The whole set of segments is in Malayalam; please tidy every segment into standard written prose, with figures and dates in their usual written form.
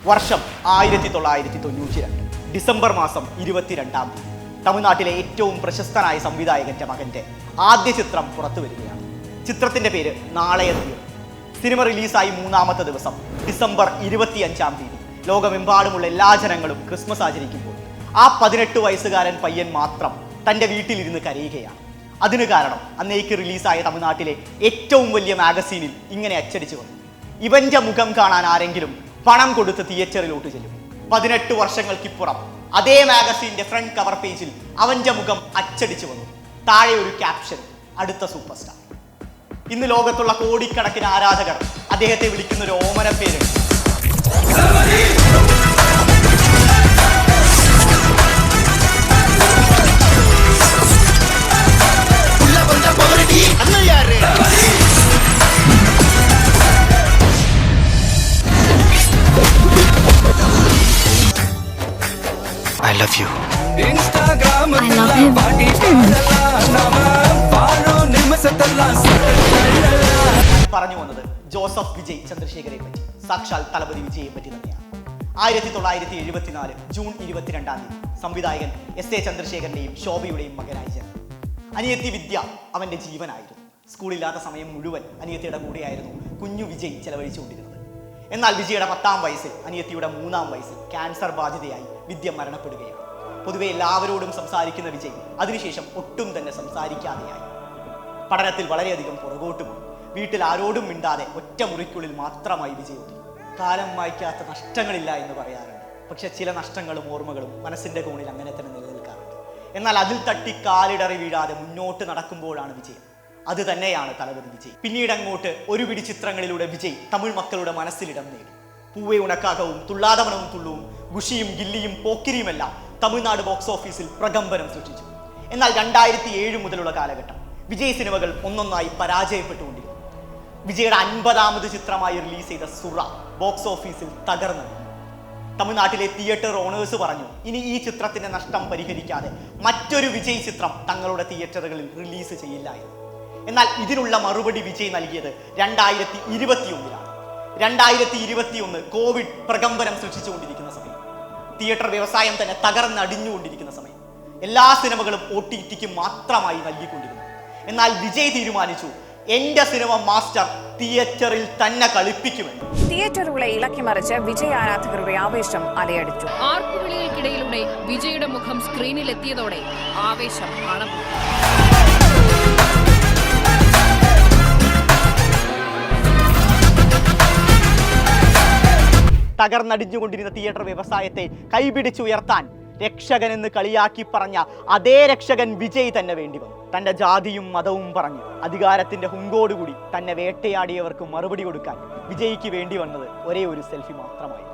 വർഷം 1992 ഡിസംബർ മാസം 22-ാം തീയതി തമിഴ്നാട്ടിലെ ഏറ്റവും പ്രശസ്തനായ സംവിധായകന്റെ മകന്റെ ആദ്യ ചിത്രം പുറത്തു വരികയാണ്. ചിത്രത്തിന്റെ പേര് നാളെ തീരും. സിനിമ റിലീസായി 3-ാമത്തെ ദിവസം ഡിസംബർ 25-ാം തീയതി ലോകമെമ്പാടുമുള്ള എല്ലാ ജനങ്ങളും ക്രിസ്മസ് ആചരിക്കുമ്പോൾ ആ 18 വയസ്സുകാരൻ പയ്യൻ മാത്രം തൻ്റെ വീട്ടിലിരുന്ന് കരയുകയാണ്. അതിന് കാരണം അന്നേക്ക് റിലീസായ തമിഴ്നാട്ടിലെ ഏറ്റവും വലിയ മാഗസീനിൽ ഇങ്ങനെ അച്ചടിച്ചു വന്നു: ഇവന്റെ മുഖം കാണാൻ ആരെങ്കിലും പണം കൊടുത്ത് തിയേറ്ററിലോട്ട് ചെല്ലും. 18 വർഷങ്ങൾക്കിപ്പുറം അതേ മാഗസീന്റെ ഫ്രണ്ട് കവർ പേജിൽ അവന്റെ മുഖം അച്ചടിച്ചു വന്നു. താഴെ ഒരു ക്യാപ്ഷൻ: അടുത്ത സൂപ്പർ സ്റ്റാർ. ഇന്ന് ലോകത്തുള്ള കോടിക്കണക്കിന് ആരാധകർ അദ്ദേഹത്തെ വിളിക്കുന്ന ഒരു ഓമന പേരുണ്ട്. I love you. I love him. പറഞ്ഞു വന്നത് ജോസഫ് വിജയ് ചന്ദ്രശേഖരെ പറ്റി, സാക്ഷാൽ തലപതി വിജയെ പറ്റി തന്നെയാണ്. 1974 ജൂൺ 22-ാം തീയതി സംവിധായകൻ എസ്.എ. ചന്ദ്രശേഖരന്റെയും ശോഭയുടെയും മകനായി ജനിച്ചു. അനിയത്തി വിദ്യ അവന്റെ ജീവനായിരുന്നു. സ്കൂളില്ലാത്ത സമയം മുഴുവൻ അനിയത്തിയുടെ കൂടെയായിരുന്നു കുഞ്ഞു വിജയ് ചെലവഴിച്ചുകൊണ്ടിരുന്നത്. എന്നാൽ വിജയുടെ 10-ാം വയസ്സിൽ അനിയത്തിയുടെ 3-ാം വയസ്സിൽ ക്യാൻസർ ബാധിതയായി വിദ്യ മരണപ്പെടുകയാണ്. പൊതുവെ എല്ലാവരോടും സംസാരിക്കുന്ന വിജയ് അതിനുശേഷം ഒട്ടും തന്നെ സംസാരിക്കാതെയായി. പഠനത്തിൽ വളരെയധികം പുറകോട്ട് പോയി. വീട്ടിൽ ആരോടും മിണ്ടാതെ ഒറ്റ മുറിക്കുള്ളിൽ മാത്രമായി വിജയ് ഒതുങ്ങി. കാലം വായിക്കാത്ത നഷ്ടങ്ങളില്ല എന്ന് പറയാറുണ്ട്. പക്ഷെ ചില നഷ്ടങ്ങളും ഓർമ്മകളും മനസ്സിന്റെ കോണിൽ അങ്ങനെ തന്നെ നിലനിൽക്കാറുണ്ട്. എന്നാൽ അതിൽ തട്ടി കാലിടറി വീഴാതെ മുന്നോട്ട് നടക്കുമ്പോഴാണ് വിജയം. അത് തന്നെയാണ് തലപതി വിജയ്. പിന്നീട് അങ്ങോട്ട് ഒരു പിടി ചിത്രങ്ങളിലൂടെ വിജയ് തമിഴ് മക്കളുടെ മനസ്സിലിടം നേടി. പൂവേ ഉണക്കാകവും, തുള്ളാതവണവും തുള്ളുവും, ഗുഷിയും ഗില്ലിയും പോക്കിരിയുമെല്ലാം തമിഴ്നാട് ബോക്സ് ഓഫീസിൽ പ്രകമ്പനം സൃഷ്ടിച്ചു. എന്നാൽ 2007 മുതലുള്ള കാലഘട്ടം വിജയ് സിനിമകൾ ഒന്നൊന്നായി പരാജയപ്പെട്ടുകൊണ്ടിരുന്നു. വിജയുടെ 50-ാമത് ചിത്രമായി റിലീസ് ചെയ്ത സുറ ബോക്സ് ഓഫീസിൽ തകർന്നു. തമിഴ്നാട്ടിലെ തിയേറ്റർ ഓണേഴ്സ് പറഞ്ഞു, ഇനി ഈ ചിത്രത്തിന്റെ നഷ്ടം പരിഹരിക്കാതെ മറ്റൊരു വിജയ് ചിത്രം തങ്ങളുടെ തിയേറ്ററുകളിൽ റിലീസ് ചെയ്യില്ല എന്ന്. എന്നാൽ ഇതിനുള്ള മറുപടി വിജയ് നൽകിയത് 2021-ലാണ്. 2021 കോവിഡ് പ്രകമ്പനം സൃഷ്ടിച്ചുകൊണ്ടിരിക്കുന്ന സമയം, തിയേറ്റർ വ്യവസായം തന്നെ തകർന്നടിഞ്ഞുകൊണ്ടിരിക്കുന്ന സമയം, എല്ലാ സിനിമകളും OTTക്ക് മാത്രമായി നൽകിക്കൊണ്ടിരുന്നു. എന്നാൽ വിജയ് തീരുമാനിച്ചു, എന്റെ സിനിമ മാസ്റ്റർ തിയേറ്ററിൽ തന്നെ കളിപ്പിക്കുമെന്ന്. തിയേറ്ററുകളെ ഇളക്കിമറിച്ച് വിജയ് ആരാധകരുടെ ആവേശം അലയടിച്ചു. ആർപ്പുവിളികൾക്കിടയിലൂടെ വിജയുടെ മുഖം സ്ക്രീനിൽ എത്തിയതോടെ ആവേശം അണപൊട്ടി. തകർന്നടിഞ്ഞുകൊണ്ടിരുന്ന തിയേറ്റർ വ്യവസായത്തെ കൈപിടിച്ചുയർത്താൻ രക്ഷകൻ എന്ന് കളിയാക്കി പറഞ്ഞ അതേ രക്ഷകൻ വിജയ് തന്നെ വേണ്ടി വന്നു. തന്റെ ജാതിയും മതവും പറഞ്ഞ് അധികാരത്തിന്റെ ഹുങ്കോടുകൂടി തന്നെ വേട്ടയാടിയവർക്ക് മറുപടി കൊടുക്കാൻ വിജയ്ക്ക് വേണ്ടി വന്നത് ഒരേ ഒരു സെൽഫി മാത്രമായി.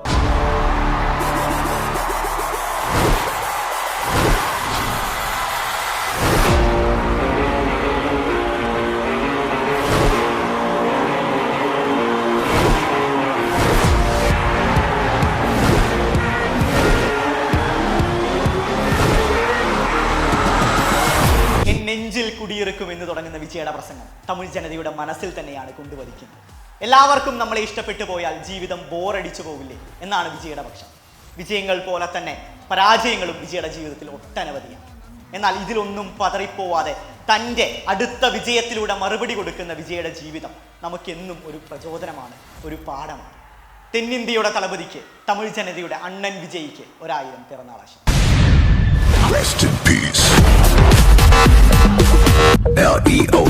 നെഞ്ചിൽ കുടിയിറക്കും എന്ന് തുടങ്ങുന്ന വിജയുടെ പ്രസംഗം തമിഴ് ജനതയുടെ മനസ്സിൽ തന്നെയാണ് കൊണ്ടുവരിക്കുന്നത്. എല്ലാവർക്കും നമ്മളെ ഇഷ്ടപ്പെട്ടു പോയാൽ ജീവിതം ബോറടിച്ചു പോകില്ലേ എന്നാണ് വിജയുടെ പക്ഷം. വിജയങ്ങൾ പോലെ തന്നെ പരാജയങ്ങളും വിജയുടെ ജീവിതത്തിൽ ഒട്ടനവധിയാണ്. എന്നാൽ ഇതിലൊന്നും പതറിപ്പോവാതെ തൻ്റെ അടുത്ത വിജയത്തിലൂടെ മറുപടി കൊടുക്കുന്ന വിജയുടെ ജീവിതം നമുക്കെന്നും ഒരു പ്രചോദനമാണ്, ഒരു പാഠമാണ്. തെന്നിന്ത്യയുടെ തലപതിക്ക്, തമിഴ് ജനതയുടെ അണ്ണൻ വിജയ്ക്ക് 1000 പിറന്നാളാശം. Rest in peace. LEO